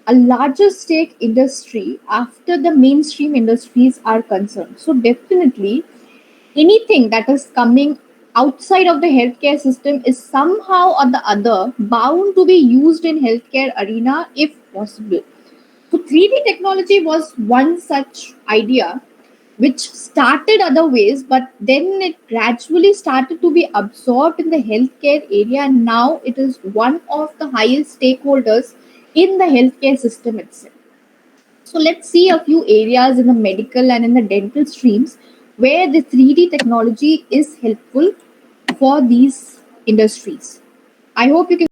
a larger stake industry after the mainstream industries are concerned. So definitely anything that is coming outside of the healthcare system is somehow or the other bound to be used in healthcare arena if possible. So 3D technology was one such idea which started other ways, but then it gradually started to be absorbed in the healthcare area, and now it is one of the highest stakeholders in the healthcare system itself. So let's see a few areas in the medical and in the dental streams where the 3D technology is helpful for these industries. I hope you can.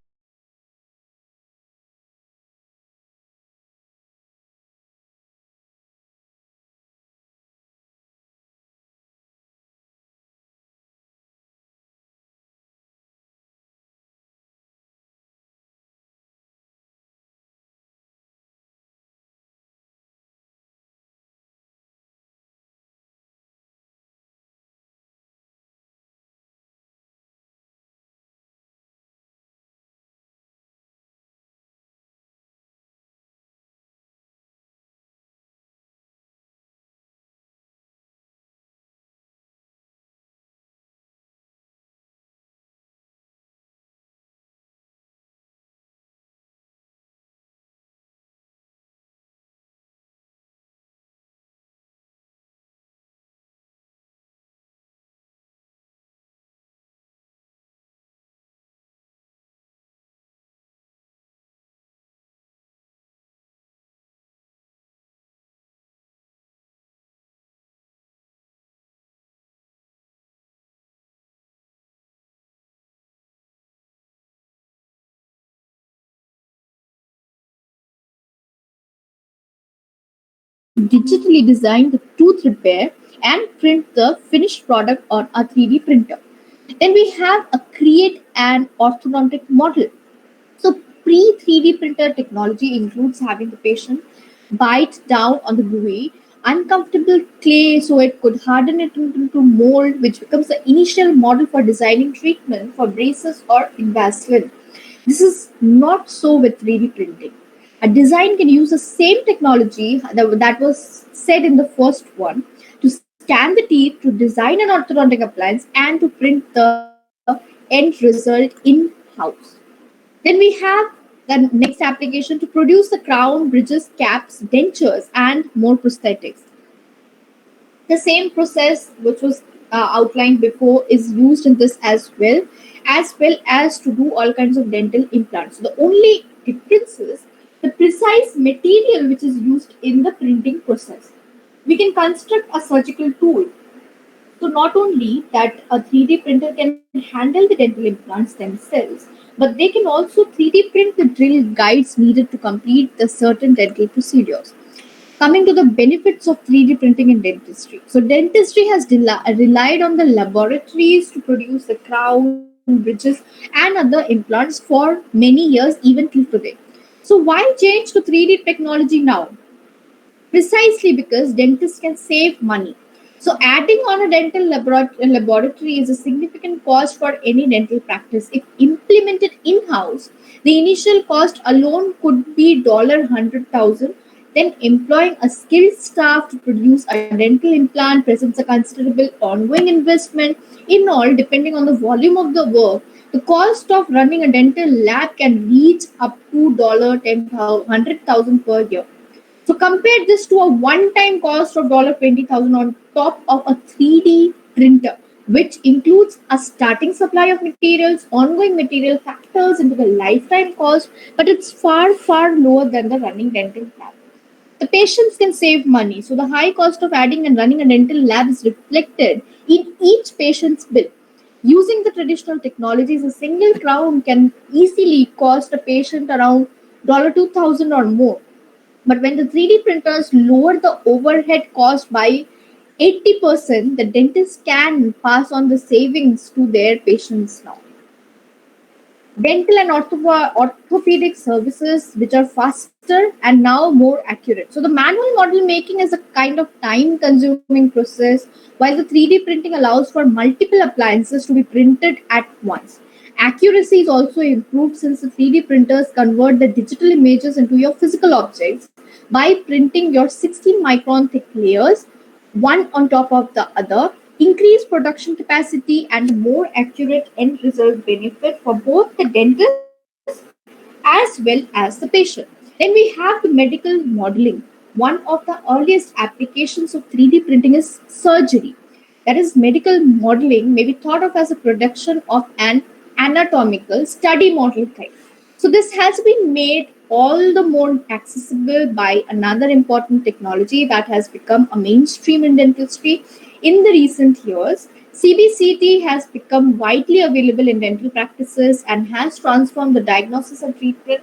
Digitally design the tooth repair and print the finished product on a 3D printer. Then we have a create an orthodontic model. So pre 3D printer technology includes having the patient bite down on the gooey, uncomfortable clay so it could harden it into mold, which becomes the initial model for designing treatment for braces or Invisalign. This is not so with 3D printing. A design can use the same technology that was said in the first one to scan the teeth, to design an orthodontic appliance, and to print the end result in house. Then we have the next application to produce the crown, bridges, caps, dentures, and more prosthetics. The same process which was outlined before is used in this as well as to do all kinds of dental implants. The only difference is the precise material which is used in the printing process. We can construct a surgical tool, so not only that a 3D printer can handle the dental implants themselves, but they can also 3D print the drill guides needed to complete the certain dental procedures. Coming to the benefits of 3D printing in dentistry. So dentistry has relied on the laboratories to produce the crown, bridges, and other implants for many years, even till today. So why change to 3D technology now? Precisely because dentists can save money. So, adding on a dental laboratory is a significant cost for any dental practice. If implemented in house, the initial cost alone could be $100,000. Then, employing a skilled staff to produce a dental implant presents a considerable ongoing investment. In all, depending on the volume of the work, the cost of running a dental lab can reach up to $100,000 per year. So compare this to a one-time cost of $20,000 on top of a 3D printer, which includes a starting supply of materials, ongoing material factors into the lifetime cost, but it's far lower than the running dental lab. The patients can save money, so the high cost of adding and running a dental lab is reflected in each patient's bill. Using the traditional technologies, a single crown can easily cost a patient around $2,000 or more, but when the 3D printers lower the overhead cost by 80%, the dentist can pass on the savings to their patients now. Dental and orthopedic services, which are faster and now more accurate. So, the manual model making is a kind of time consuming process, while the 3D printing allows for multiple appliances to be printed at once. Accuracy is also improved since the 3D printers convert the digital images into your physical objects by printing your 16 micron thick layers, one on top of the other. Increase production capacity and more accurate end result benefit for both the dentist as well as the patient. Then we have the medical modeling. One of the earliest applications of 3D printing is surgery. That is, medical modeling may be thought of as a production of an anatomical study model type. So, this has been made all the more accessible by another important technology that has become a mainstream in dentistry in the recent years. CBCT has become widely available in dental practices and has transformed the diagnosis and treatment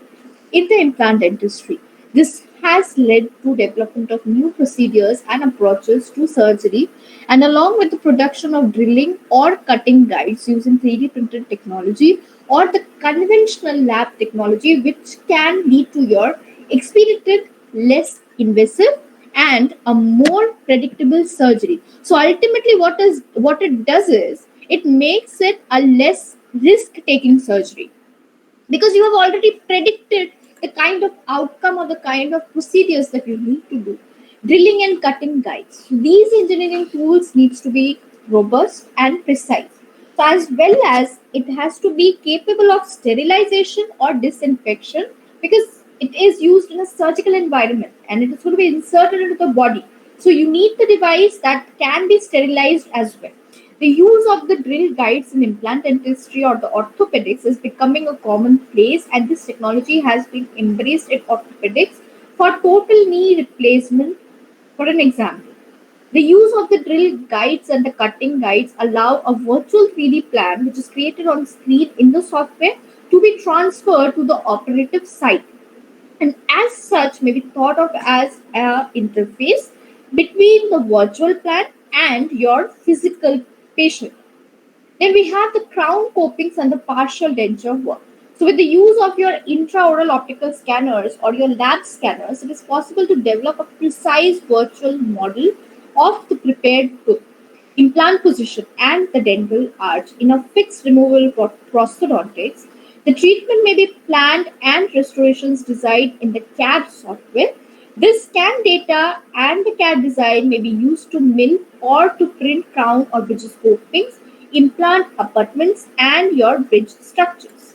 in the implant dentistry. This has led to development of new procedures and approaches to surgery, and along with the production of drilling or cutting guides using 3D printed technology or the conventional lab technology, which can lead to your expedited, less invasive, and a more predictable surgery. So ultimately, what it does is it makes it a less risk taking surgery because you have already predicted the kind of outcome or the kind of procedures that you need to do. Drilling and cutting guides, so these engineering tools needs to be robust and precise, so as well as it has to be capable of sterilization or disinfection because it is used in a surgical environment and it is going to be inserted into the body, so you need the device that can be sterilized as well. The use of the drill guides in implant dentistry or the orthopedics is becoming a commonplace, and this technology has been embraced in orthopedics for total knee replacement. For an example, the use of the drill guides and the cutting guides allow a virtual 3D plan, which is created on screen in the software, to be transferred to the operative site, and as such may be thought of as a interface between the virtual plan and your physical patient. Then we have the crown copings and the partial denture work. So with the use of your intraoral optical scanners or your lab scanners, it is possible to develop a precise virtual model of the prepared tooth, implant position, and the dental arch in a fixed removable prosthodontics. The treatment may be planned and restorations designed in the CAD software. This scan data and the CAD design may be used to mill or to print crown or bridges copings, implant abutments, and your bridge structures.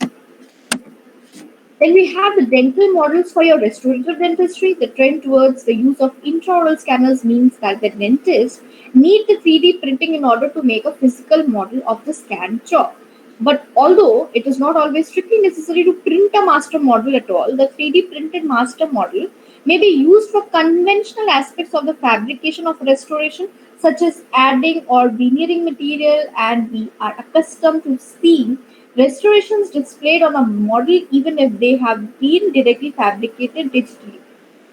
Then we have the dental models for your restorative dentistry. The trend towards the use of intraoral scanners means that the dentist need the 3D printing in order to make a physical model of the scanned jaw. But although it is not always strictly necessary to print a master model at all, the 3D printed master model may be used for conventional aspects of the fabrication of restoration, such as adding or veneering material, and we are accustomed to seeing restorations displayed on a model even if they have been directly fabricated digitally.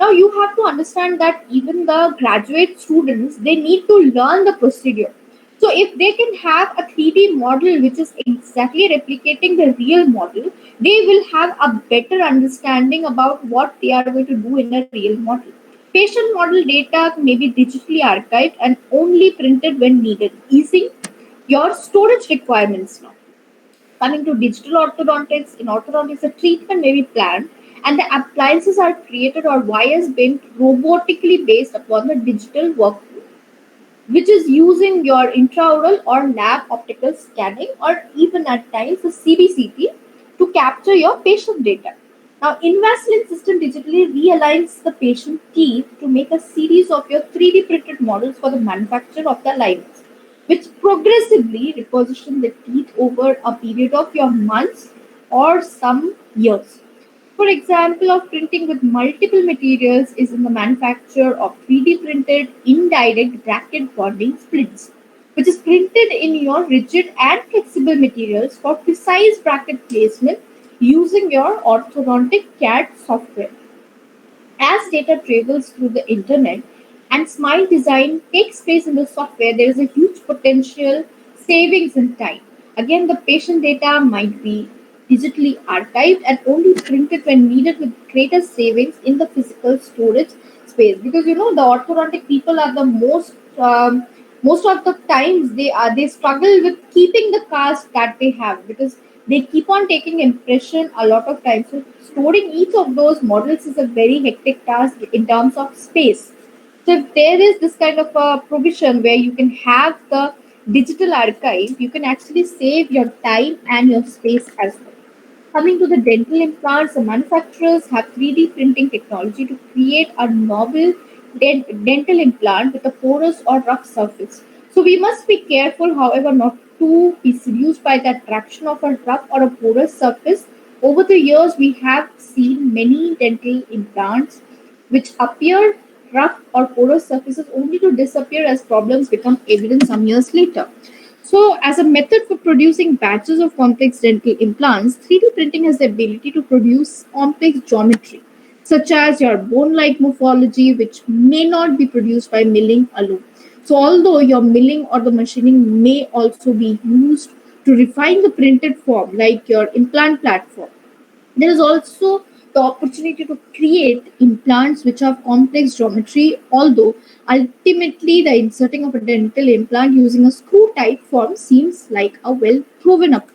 Now you have to understand that even the graduate students they need to learn the procedure. So if they can have a 3D model which is exactly replicating the real model, they will have a better understanding about what they are going to do in a real model. Patient model data may be digitally archived and only printed when needed, easing your storage requirements now. Coming to digital orthodontics, in orthodontics, the treatment may be planned and the appliances are created or wires bent robotically based upon the digital workflow, which is using your intraoral or lab optical scanning or even at times the CBCT to capture your patient data. Now, Invisalign system digitally realigns the patient teeth to make a series of your 3D printed models for the manufacture of the aligners, which progressively reposition the teeth over a period of your months or some years. For example of printing with multiple materials is in the manufacture of 3D printed indirect bracket bonding splints, which is printed in your rigid and flexible materials for precise bracket placement using your orthodontic CAD software. As data travels through the internet and smile design takes place in the software, there is a huge potential savings in time. Again, the patient data might be digitally archived and only printed when needed with greater savings in the physical storage space. Because you know the orthodontic people are the most of the times they struggle with keeping the cast that they have because They keep on taking impression a lot of times. So storing each of those models is a very hectic task in terms of space. So if there is this kind of a provision where you can have the digital archive, you can actually save your time and your space as well. Coming to the dental implants, the manufacturers have 3D printing technology to create a novel dental implant with a porous or rough surface. So we must be careful, however, not to be seduced by the attraction of a rough or a porous surface. Over the years, we have seen many dental implants which appear rough or porous surfaces only to disappear as problems become evident some years later. So, as a method for producing batches of complex dental implants, 3D printing has the ability to produce complex geometry, such as your bone like morphology, which may not be produced by milling alone. So, although your milling or the machining may also be used to refine the printed form, like your implant platform, there is also the opportunity to create implants which have complex geometry, although ultimately the inserting of a dental implant using a screw type form seems like a well proven approach.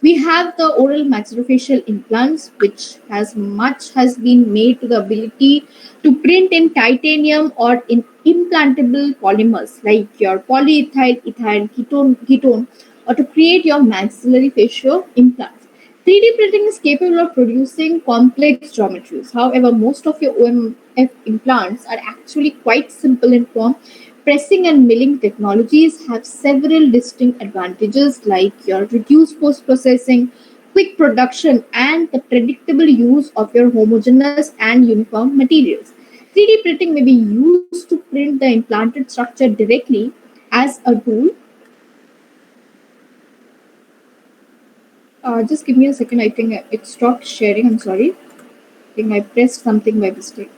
We have the oral maxillofacial implants, which has been made to the ability to print in titanium or in implantable polymers like your polyethyl ethyl ketone, or to create your maxillary facial implants. 3D printing is capable of producing complex geometries. However, most of your OMF implants are actually quite simple in form. Pressing and milling technologies have several distinct advantages like your reduced post processing, quick production, and the predictable use of your homogeneous and uniform materials. 3D printing may be used to print the implanted structure directly as a tool. Just give me a second. I think it stopped sharing. I'm sorry. I think I pressed something by mistake.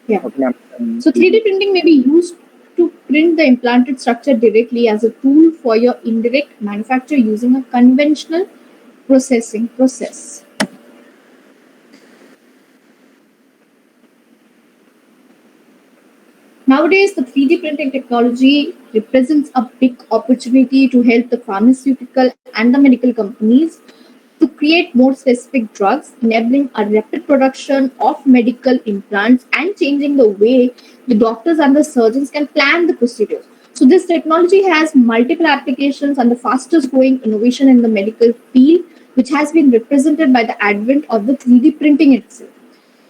Yeah. Okay, ma'am. So 3D printing may be used to print the implanted structure directly as a tool for your indirect manufacture using a conventional processing process. Nowadays, the 3D printing technology represents a big opportunity to help the pharmaceutical and the medical companies to create more specific drugs, enabling a rapid production of medical implants and changing the way the doctors and the surgeons can plan the procedures. So, this technology has multiple applications and the fastest growing innovation in the medical field, which has been represented by the advent of the 3D printing itself.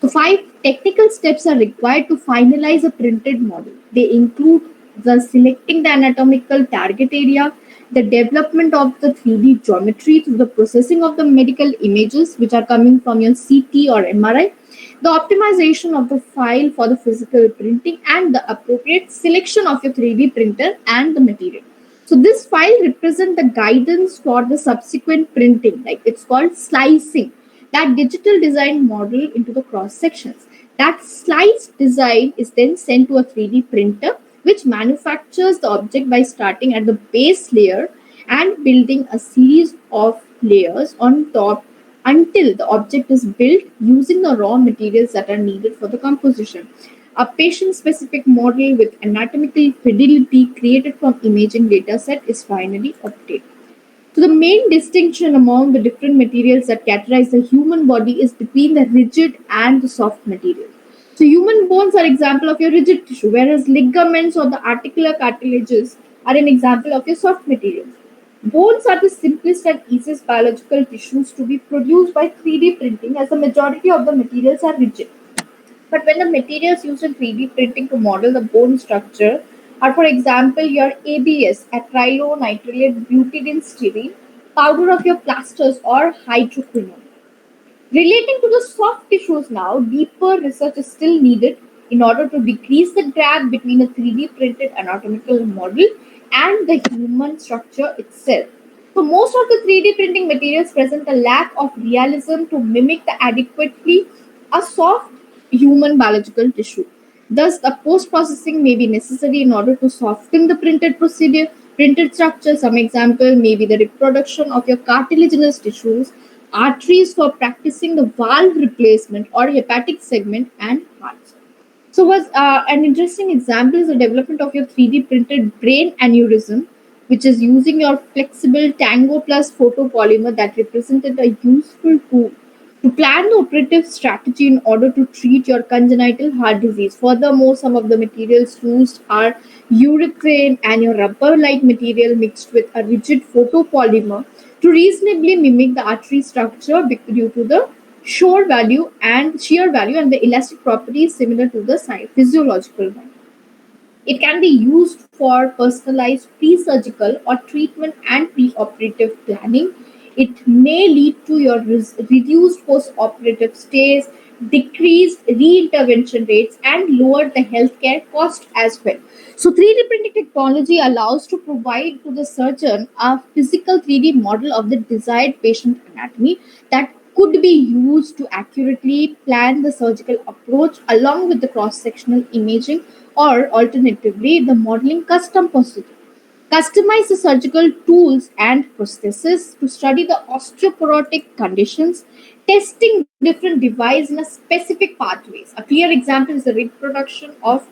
So, five technical steps are required to finalize a printed model. They include the selecting the anatomical target area, the development of the 3D geometry through the processing of the medical images which are coming from your CT or MRI, the optimization of the file for the physical printing, and the appropriate selection of your 3D printer and the material. So this file represents the guidance for the subsequent printing, like it's called slicing that digital design model into the cross sections. That sliced design is then sent to a 3D printer, which manufactures the object by starting at the base layer and building a series of layers on top until the object is built using the raw materials that are needed for the composition. A patient specific model with anatomical fidelity created from imaging dataset is finally obtained. So the main distinction among the different materials that characterize the human body is between the rigid and the soft materials. So human bones are example of your rigid tissue, whereas ligaments or the articular cartilages are an example of your soft materials. Bones are the simplest and easiest biological tissues to be produced by 3D printing, as the majority of the materials are rigid. But when the materials used in 3D printing to model the bone structure are, for example, your ABS, acrylonitrile butadiene powder of your plasters, or hydroquinone. Relating to the soft tissues now, deeper research is still needed in order to decrease the gap between a 3D printed anatomical model and the human structure itself. So most of the 3D printing materials present a lack of realism to mimic the adequately a soft human biological tissue. Thus, the post-processing may be necessary in order to soften the printed procedure, printed structure. Some example may be the reproduction of your cartilaginous tissues, arteries for practicing the valve replacement or hepatic segment, and hearts. So, was an interesting example is the development of your 3D printed brain aneurysm, which is using your flexible Tango Plus photopolymer that represented a useful tool to plan the operative strategy in order to treat your congenital heart disease. Furthermore, some of the materials used are urethane and your rubber-like material mixed with a rigid photopolymer to reasonably mimic the artery structure due to the shear value and the elastic properties similar to the physiological one. It can be used for personalized pre-surgical or treatment and pre-operative planning. It may lead to your reduced post-operative stays, decreased re-intervention rates, and lower the healthcare cost as well. So 3D printing technology allows to provide to the surgeon a physical 3D model of the desired patient anatomy that could be used to accurately plan the surgical approach along with the cross-sectional imaging or alternatively the modeling custom procedure. Customize the surgical tools and prostheses to study the osteoporotic conditions, testing different devices in a specific pathways. A clear example is the reproduction of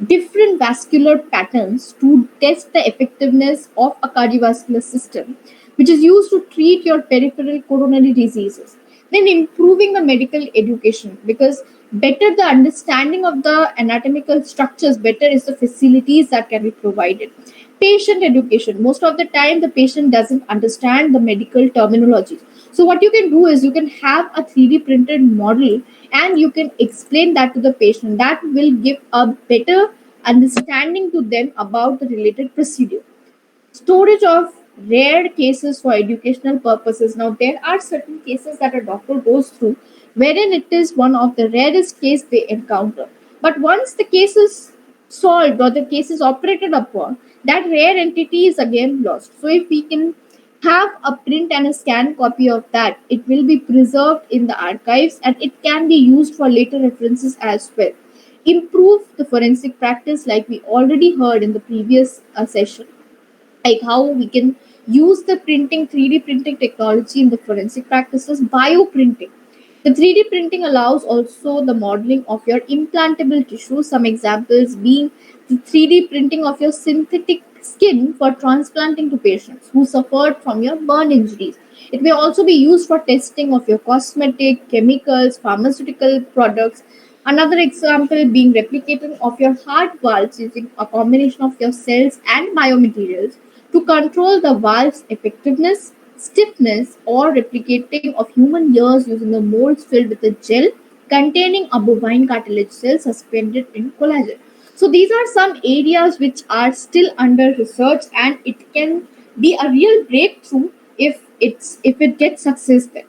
different vascular patterns to test the effectiveness of a cardiovascular system, which is used to treat your peripheral coronary diseases. Then improving the medical education because better the understanding of the anatomical structures, better is the facilities that can be provided. Patient education. Most of the time, the patient doesn't understand the medical terminology. So, what you can do is you can have a 3D printed model and you can explain that to the patient. That will give a better understanding to them about the related procedure. Storage of rare cases for educational purposes. Now, there are certain cases that a doctor goes through wherein it is one of the rarest case they encounter. But once the case is solved or the case is operated upon, that rare entity is again lost. So, if we can have a print and a scan copy of that, it will be preserved in the archives and it can be used for later references as well. Improve the forensic practice, like we already heard in the previous session, like how we can use the 3D printing technology in the forensic practices. Bioprinting, the 3D printing allows also the modeling of your implantable tissue, some examples being the 3D printing of your synthetic skin for transplanting to patients who suffered from your burn injuries. It may also be used for testing of your cosmetic chemicals, pharmaceutical products. Another example being replicating of your heart valves using a combination of your cells and biomaterials to control the valve's effectiveness, stiffness, or replicating of human ears using the molds filled with a gel containing a bovine cartilage cell suspended in collagen. So these are some areas which are still under research, and it can be a real breakthrough if it gets success there.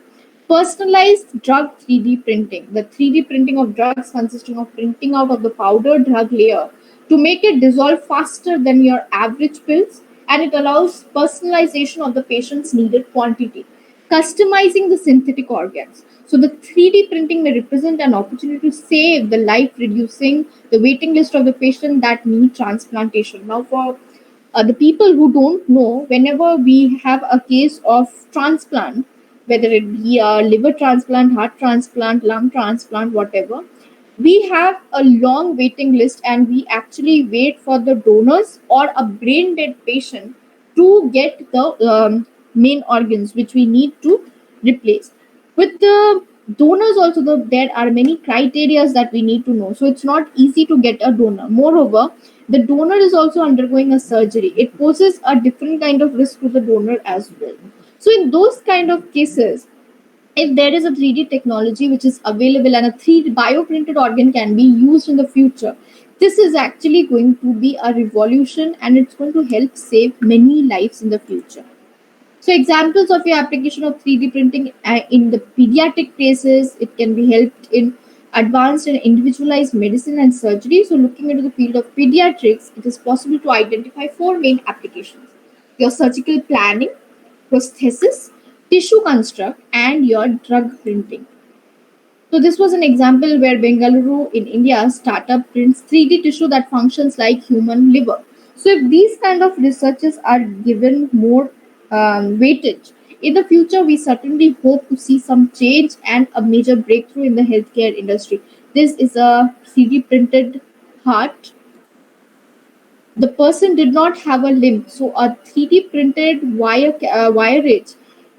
Personalized drug 3D printing. The 3D printing of drugs consisting of printing out of the powdered drug layer to make it dissolve faster than your average pills, and it allows personalization of the patient's needed quantity. Customizing the synthetic organs. So the 3D printing may represent an opportunity to save the life, reducing the waiting list of the patient that need transplantation. Now, for the people who don't know, whenever we have a case of transplant, whether it be a liver transplant, heart transplant, lung transplant, whatever, we have a long waiting list and we actually wait for the donors or a brain dead patient to get the main organs which we need to replace. With the donors also, there are many criterias that we need to know, so it's not easy to get a donor. Moreover, the donor is also undergoing a surgery. It poses a different kind of risk to the donor as well. So in those kind of cases, if there is a 3D technology which is available and a 3D bioprinted organ can be used in the future, this is actually going to be a revolution and it's going to help save many lives in the future. So examples of your application of 3D printing in the pediatric cases, it can be helped in advanced and individualized medicine and surgery. So looking into the field of pediatrics, it is possible to identify four main applications: your surgical planning, prosthesis, tissue construct, and your drug printing. So this was an example where Bengaluru in India startup prints 3D tissue that functions like human liver. So if these kind of researches are given more weightage in the future, we certainly hope to see some change and a major breakthrough in the healthcare industry. This is a 3D printed heart, the person did not have a limb, so a 3D printed wire edge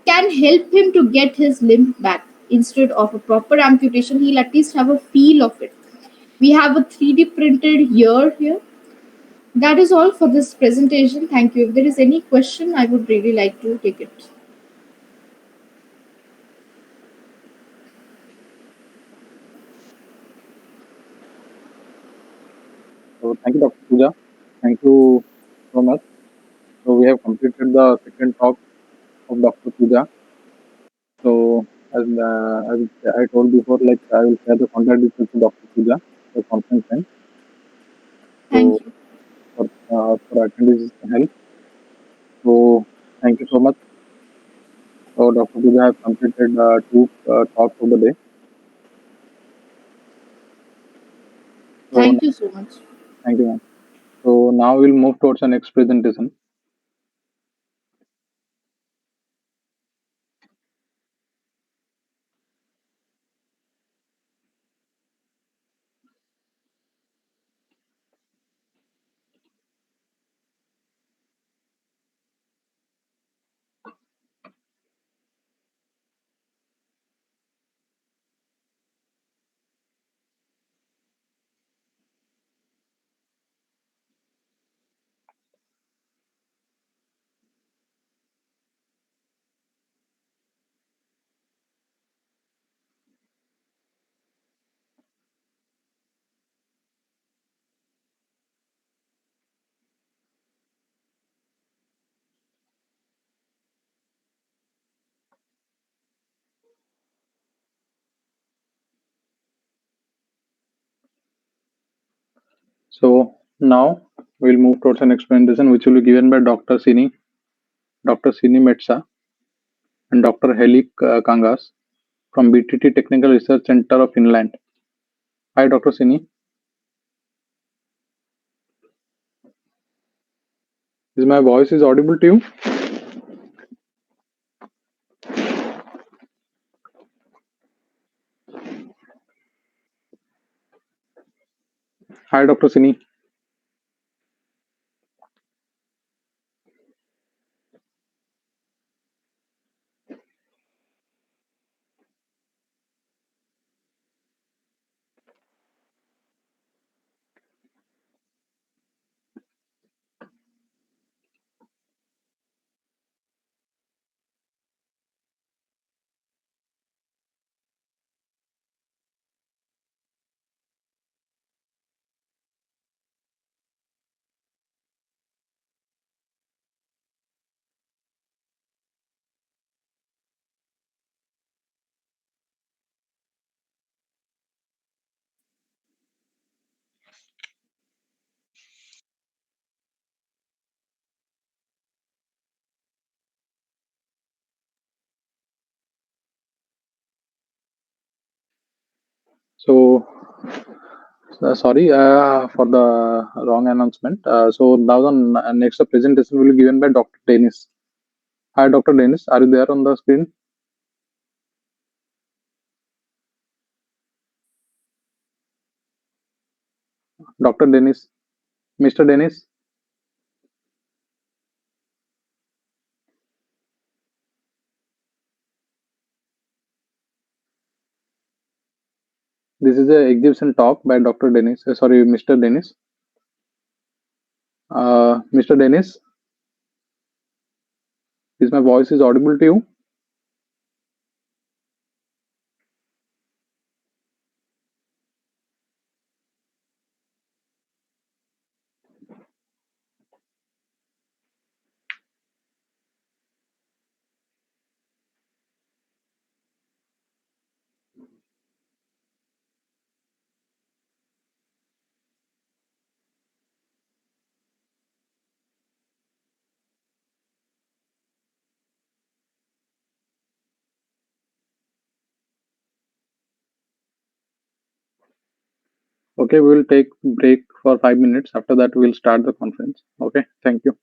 can help him to get his limb back. Instead of a proper amputation, he'll at least have a feel of it. We have a 3D printed ear here. That is all for this presentation. Thank you. If there is any question, I would really like to take it. So thank you, Dr. Pooja. Thank you so much. So we have completed the second talk of Dr. Pooja. So as I told before, like I will share the contact details to Dr. Pooja, the conference link. So Thank you. for attendees help. So thank you so much. So Dr. Pooja has completed two talks of the day. So Thank you so much. thank you, ma'am. So now we'll move towards the next presentation. So now we'll move towards the next presentation, which will be given by Dr. Sini Metsa and Dr. Helik Kangas from BTT Technical Research Center of Finland. Hi, Dr. Sini. Is my voice is audible to you? Hi, Dr. Sini. So, sorry for the wrong announcement. So now the next presentation will be given by Dr. Dennis. Hi, Dr. Dennis. Are you there on the screen? Dr. Dennis. Mr. Dennis. This is a exhibition talk by Dr. Dennis. Sorry, Mr. Dennis. Mr. Dennis, is my voice is audible to you? Okay, we will take break for 5 minutes. After that, we'll start the conference. Okay, thank you.